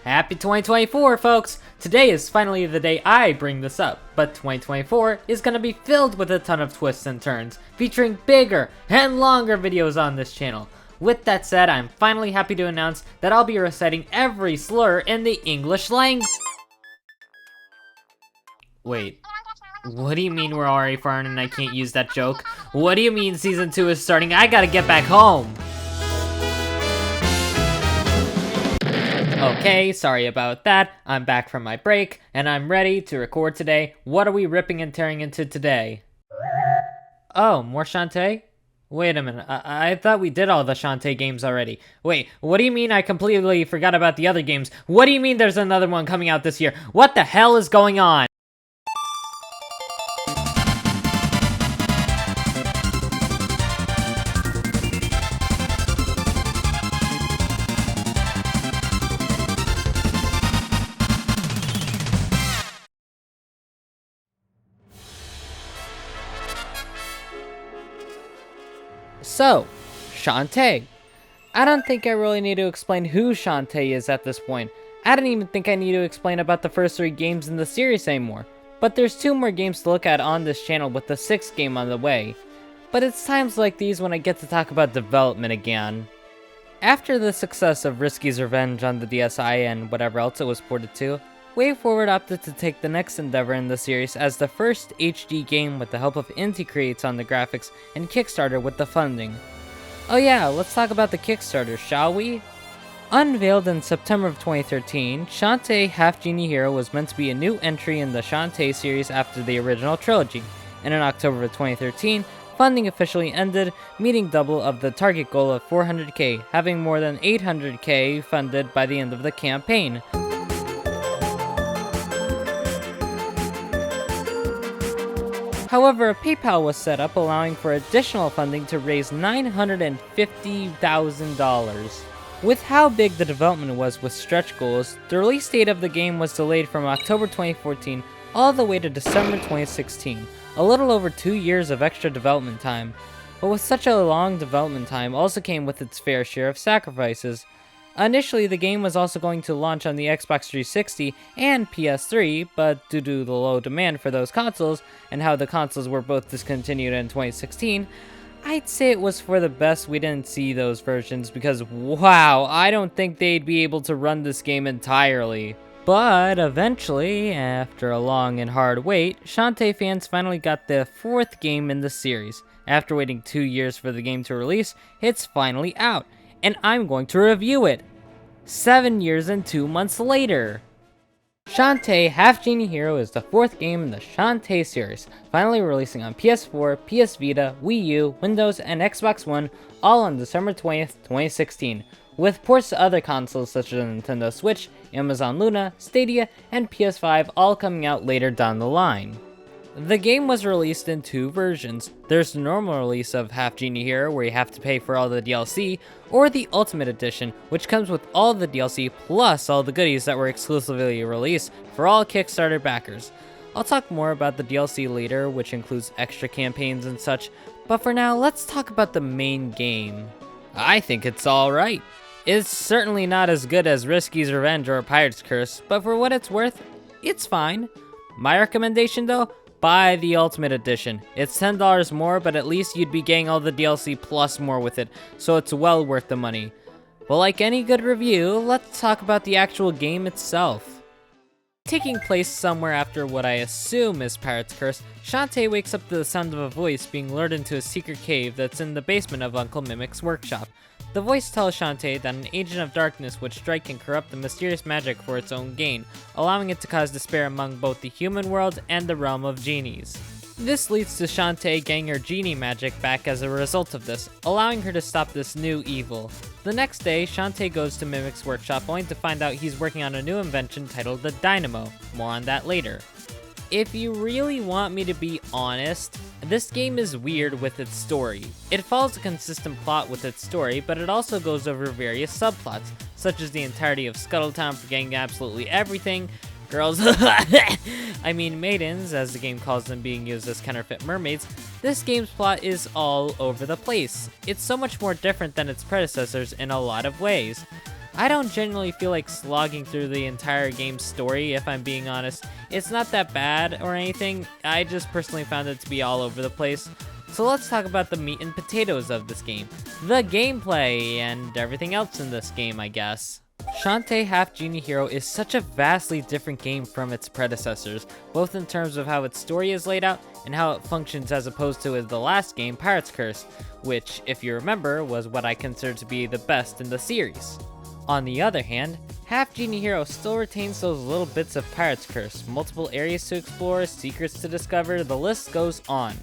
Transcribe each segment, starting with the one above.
Happy 2024, folks! Today is finally the day I bring this up, but 2024 is gonna be filled with a ton of twists and turns, featuring bigger and longer videos on this channel. With that said, I'm finally happy to announce that I'll be reciting every slur in the English language. Wait, what do you mean we're already far and I can't use that joke? What do you mean season 2 is starting? I gotta get back home! Okay, sorry about that. I'm back from my break, and I'm ready to record today. What are we ripping and tearing into today? Oh, more Shantae? Wait a minute, I thought we did all the Shantae games already. Wait, what do you mean I completely forgot about the other games? What do you mean there's another one coming out this year? What the hell is going on? So, Shantae. I don't think I really need to explain who Shantae is at this point. I don't even think I need to explain about the first 3 games in the series anymore. But there's 2 more games to look at on this channel with the 6th game on the way. But it's times like these when I get to talk about development again. After the success of Risky's Revenge on the DSi and whatever else it was ported to, WayForward opted to take the next endeavor in the series as the first HD game with the help of Inti Creates on the graphics and Kickstarter with the funding. Oh yeah, let's talk about the Kickstarter, shall we? Unveiled in September of 2013, Shantae Half Genie Hero was meant to be a new entry in the Shantae series after the original trilogy, and in October of 2013, funding officially ended, meeting double of the target goal of 400k, having more than 800k funded by the end of the campaign. However, PayPal was set up, allowing for additional funding to raise $950,000. With how big the development was with stretch goals, the release date of the game was delayed from October 2014 all the way to December 2016, a little over 2 years of extra development time. But with such a long development time also came with its fair share of sacrifices. Initially, the game was also going to launch on the Xbox 360 and PS3, but due to the low demand for those consoles, and how the consoles were both discontinued in 2016, I'd say it was for the best we didn't see those versions, because wow, I don't think they'd be able to run this game entirely. But eventually, after a long and hard wait, Shantae fans finally got the 4th game in the series. After waiting 2 years for the game to release, it's finally out, and I'm going to review it 7 years and 2 months later. Shantae Half Genie Hero is the 4th game in the Shantae series, finally releasing on PS4, PS Vita, Wii U, Windows, and Xbox One, all on December 20th, 2016, with ports to other consoles such as Nintendo Switch, Amazon Luna, Stadia, and PS5 all coming out later down the line. The game was released in 2 versions. There's the normal release of Half Genie Hero, where you have to pay for all the DLC, or the Ultimate Edition, which comes with all the DLC plus all the goodies that were exclusively released for all Kickstarter backers. I'll talk more about the DLC later, which includes extra campaigns and such, but for now, let's talk about the main game. I think it's alright. It's certainly not as good as Risky's Revenge or Pirate's Curse, but for what it's worth, it's fine. My recommendation though? Buy the Ultimate Edition. It's $10 more, but at least you'd be getting all the DLC plus more with it, so it's well worth the money. But like any good review, let's talk about the actual game itself. Taking place somewhere after what I assume is Pirate's Curse, Shantae wakes up to the sound of a voice being lured into a secret cave that's in the basement of Uncle Mimic's workshop. The voice tells Shantae that an agent of darkness would strike and corrupt the mysterious magic for its own gain, allowing it to cause despair among both the human world and the realm of genies. This leads to Shantae getting her genie magic back as a result of this, allowing her to stop this new evil. The next day, Shantae goes to Mimic's workshop only to find out he's working on a new invention titled the Dynamo. More on that later. If you really want me to be honest, this game is weird with its story. It follows a consistent plot with its story, but it also goes over various subplots, such as the entirety of Scuttletown forgetting absolutely everything, girls, I mean maidens, as the game calls them, being used as counterfeit mermaids. This game's plot is all over the place. It's so much more different than its predecessors in a lot of ways. I don't genuinely feel like slogging through the entire game's story, if I'm being honest. It's not that bad or anything, I just personally found it to be all over the place. So let's talk about the meat and potatoes of this game. The gameplay and everything else in this game, I guess. Shantae Half Genie Hero is such a vastly different game from its predecessors, both in terms of how its story is laid out and how it functions as opposed to the last game, Pirate's Curse, which, if you remember, was what I consider to be the best in the series. On the other hand, Half Genie Hero still retains those little bits of Pirate's Curse, multiple areas to explore, secrets to discover, the list goes on.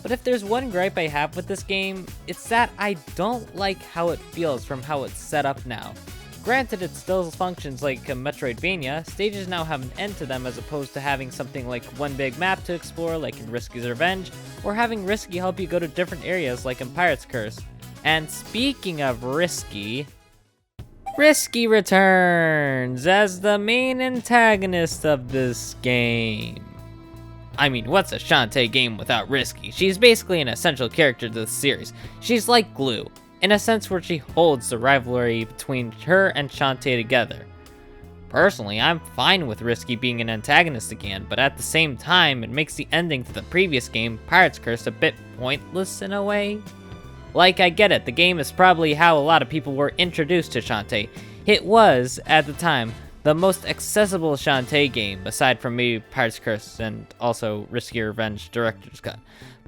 But if there's one gripe I have with this game, it's that I don't like how it feels from how it's set up now. Granted, it still functions like a Metroidvania, stages now have an end to them as opposed to having something like one big map to explore like in Risky's Revenge, or having Risky help you go to different areas like in Pirate's Curse. And speaking of Risky, Risky returns as the main antagonist of this game. I mean, what's a Shantae game without Risky? She's basically an essential character to the series. She's like glue, in a sense where she holds the rivalry between her and Shantae together. Personally, I'm fine with Risky being an antagonist again, but at the same time, it makes the ending to the previous game, Pirate's Curse, a bit pointless in a way. Like, I get it, the game is probably how a lot of people were introduced to Shantae. It was, at the time, the most accessible Shantae game, aside from maybe Pirate's Curse and also Risky Revenge Director's Cut.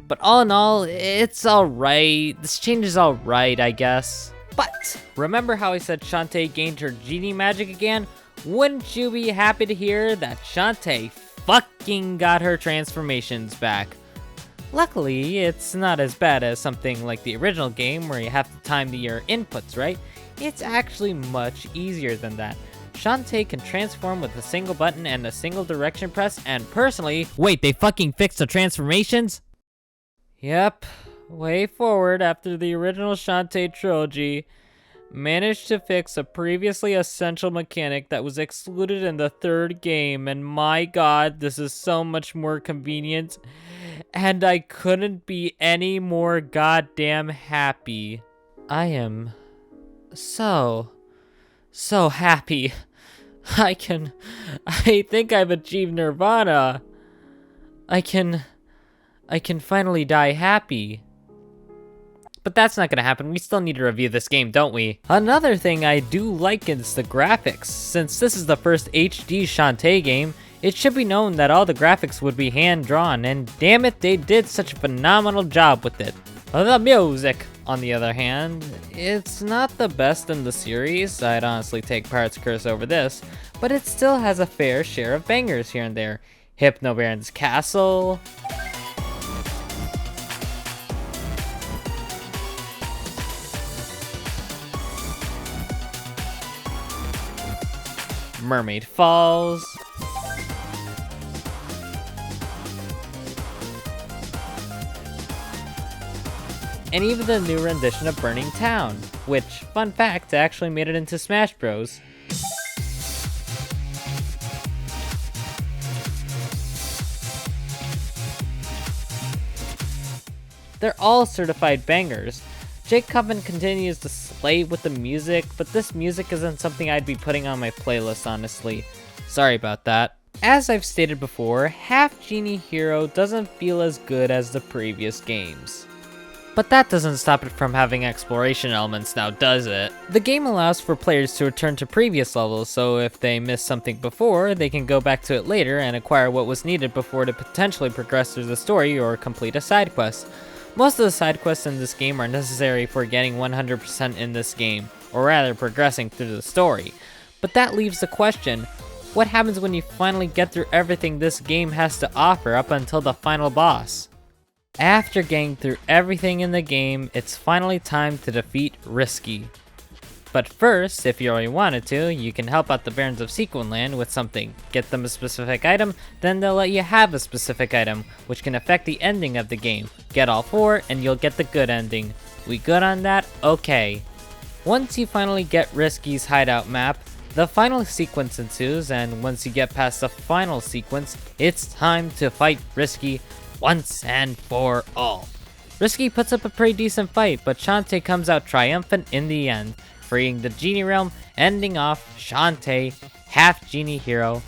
But all in all, it's alright. This change is alright, I guess. But, remember how I said Shantae gained her genie magic again? Wouldn't you be happy to hear that Shantae fucking got her transformations back? Luckily, it's not as bad as something like the original game where you have to time your inputs, right? It's actually much easier than that. Shantae can transform with a single button and a single direction press, and personally— Wait, they fucking fixed the transformations? Yep, way forward after the original Shantae trilogy managed to fix a previously essential mechanic that was excluded in the third game, and my god, this is so much more convenient, and I couldn't be any more goddamn happy. I am so happy. I think I've achieved nirvana. I can finally die happy. But that's not gonna happen, we still need to review this game, don't we? Another thing I do like is the graphics. Since this is the first HD Shantae game, it should be known that all the graphics would be hand-drawn, and damn it, they did such a phenomenal job with it. The music, on the other hand, it's not the best in the series. I'd honestly take Pirate's Curse over this, but it still has a fair share of bangers here and there. Hypno Castle, Mermaid Falls, and even the new rendition of Burning Town, which, fun fact, actually made it into Smash Bros. They're all certified bangers. Jake Coven continues to slay with the music, but this music isn't something I'd be putting on my playlist, honestly. Sorry about that. As I've stated before, Half Genie Hero doesn't feel as good as the previous games. But that doesn't stop it from having exploration elements now, does it? The game allows for players to return to previous levels, so if they missed something before, they can go back to it later and acquire what was needed before to potentially progress through the story or complete a side quest. Most of the side quests in this game are necessary for getting 100% in this game, or rather progressing through the story. But that leaves the question, what happens when you finally get through everything this game has to offer up until the final boss? After getting through everything in the game, it's finally time to defeat Risky. But first, if you really wanted to, you can help out the Barons of Sequinland with something. Get them a specific item, then they'll let you have a specific item, which can affect the ending of the game. Get all 4, and you'll get the good ending. We good on that? Okay. Once you finally get Risky's hideout map, the final sequence ensues, and once you get past the final sequence, it's time to fight Risky once and for all. Risky puts up a pretty decent fight, but Shantae comes out triumphant in the end. freeing the Genie realm, ending off Shantae, half Genie hero,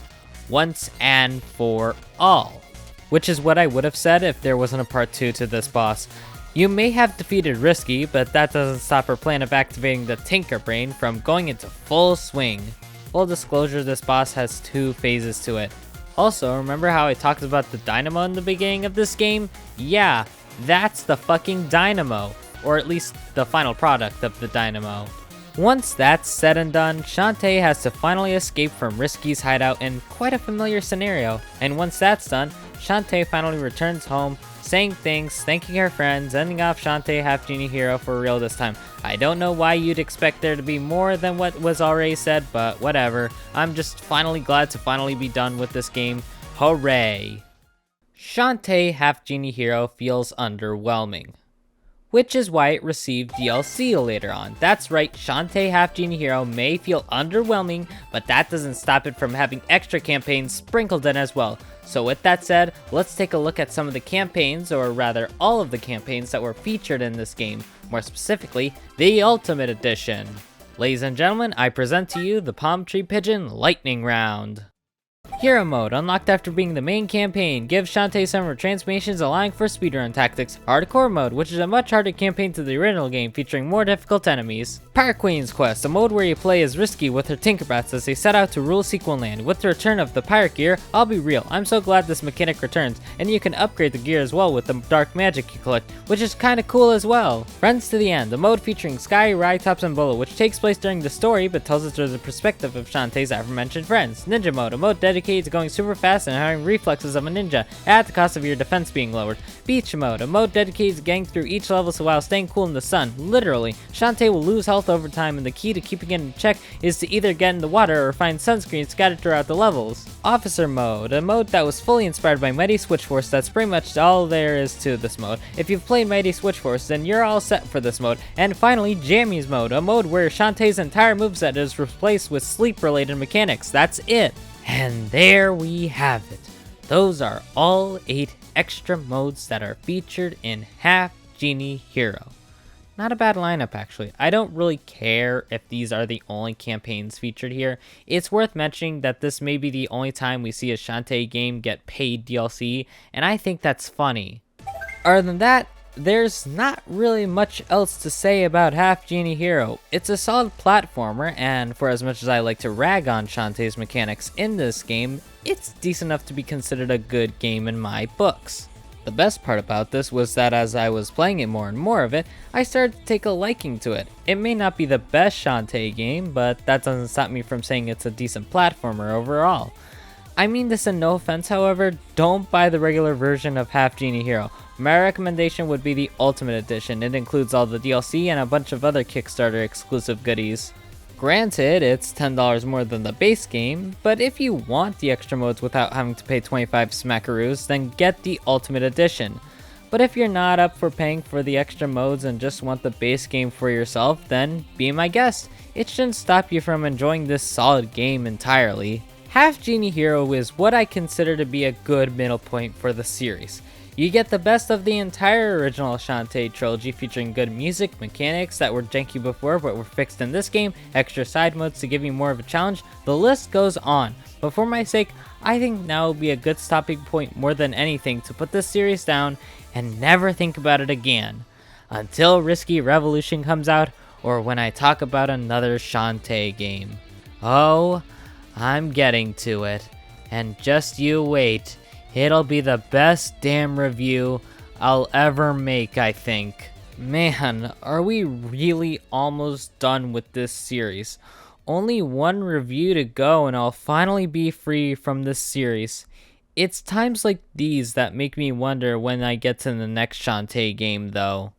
once and for all. Which is what I would have said if there wasn't a part 2 to this boss. You may have defeated Risky, but that doesn't stop her plan of activating the Tinkerbrain from going into full swing. Full disclosure, this boss has 2 phases to it. Also, remember how I talked about the dynamo in the beginning of this game? Yeah, that's the fucking dynamo, or at least the final product of the dynamo. Once that's said and done, Shantae has to finally escape from Risky's hideout in quite a familiar scenario, and once that's done, Shantae finally returns home, saying things, thanking her friends, ending off Shantae half Genie hero for real this time. I don't know why you'd expect there to be more than what was already said, but whatever. I'm just finally glad to finally be done with this game. Hooray! Shantae half Genie hero feels underwhelming, which is why it received DLC later on. That's right, Shantae half Genie hero may feel underwhelming, but that doesn't stop it from having extra campaigns sprinkled in as well. So with that said, let's take a look at some of the campaigns, or rather all of the campaigns that were featured in this game, more specifically, the Ultimate Edition. Ladies and gentlemen, I present to you the PalmtreePigeon Lightning Round. Hero Mode, unlocked after being the main campaign, gives Shantae some of her transformations allowing for speedrun tactics. Hardcore Mode, which is a much harder campaign to the original game featuring more difficult enemies. Pirate Queen's Quest, a mode where you play as Risky with her Tinkerbats as they set out to rule Sequel Land. With the return of the pirate gear, I'll be real, I'm so glad this mechanic returns, and you can upgrade the gear as well with the dark magic you collect, which is kinda cool as well. Friends to the End, a mode featuring Sky, Rye-Tops, and Bolo, which takes place during the story but tells us through the perspective of Shantae's aforementioned friends. Ninja Mode, a mode dedicated to going super fast and having reflexes of a ninja at the cost of your defense being lowered. Beach Mode, a mode dedicated to getting through each level so while staying cool in the sun. Literally, Shantae will lose health over time, and the key to keeping it in check is to either get in the water or find sunscreen scattered throughout the levels. Officer Mode, a mode that was fully inspired by Mighty Switch Force. That's pretty much all there is to this mode. If you've played Mighty Switch Force, then you're all set for this mode. And finally, Jammies Mode, a mode where Shantae's entire moveset is replaced with sleep-related mechanics. That's it. And there we have it. Those are all 8 extra modes that are featured in Half Genie Hero. Not a bad lineup, actually. I don't really care if these are the only campaigns featured here. It's worth mentioning that this may be the only time we see a Shantae game get paid DLC, and I think that's funny. Other than that, there's not really much else to say about Half Genie Hero. It's a solid platformer, and for as much as I like to rag on Shantae's mechanics in this game, it's decent enough to be considered a good game in my books. The best part about this was that as I was playing it more and more of it, I started to take a liking to it. It may not be the best Shantae game, but that doesn't stop me from saying it's a decent platformer overall. I mean this in no offense, however, don't buy the regular version of Half Genie Hero. My recommendation would be the Ultimate Edition. It includes all the DLC and a bunch of other Kickstarter exclusive goodies. Granted, it's $10 more than the base game, but if you want the extra modes without having to pay 25 smackaroos, then get the Ultimate Edition. But if you're not up for paying for the extra modes and just want the base game for yourself, then be my guest. It shouldn't stop you from enjoying this solid game entirely. Half Genie Hero is what I consider to be a good middle point for the series. You get the best of the entire original Shantae trilogy, featuring good music, mechanics that were janky before but were fixed in this game, extra side modes to give you more of a challenge, the list goes on. But for my sake, I think now will be a good stopping point more than anything to put this series down and never think about it again. Until Risky Revolution comes out, or when I talk about another Shantae game. Oh, I'm getting to it. And just you wait. It'll be the best damn review I'll ever make, I think. Man, are we really almost done with this series? Only one review to go and I'll finally be free from this series. It's times like these that make me wonder when I get to the next Shantae game though.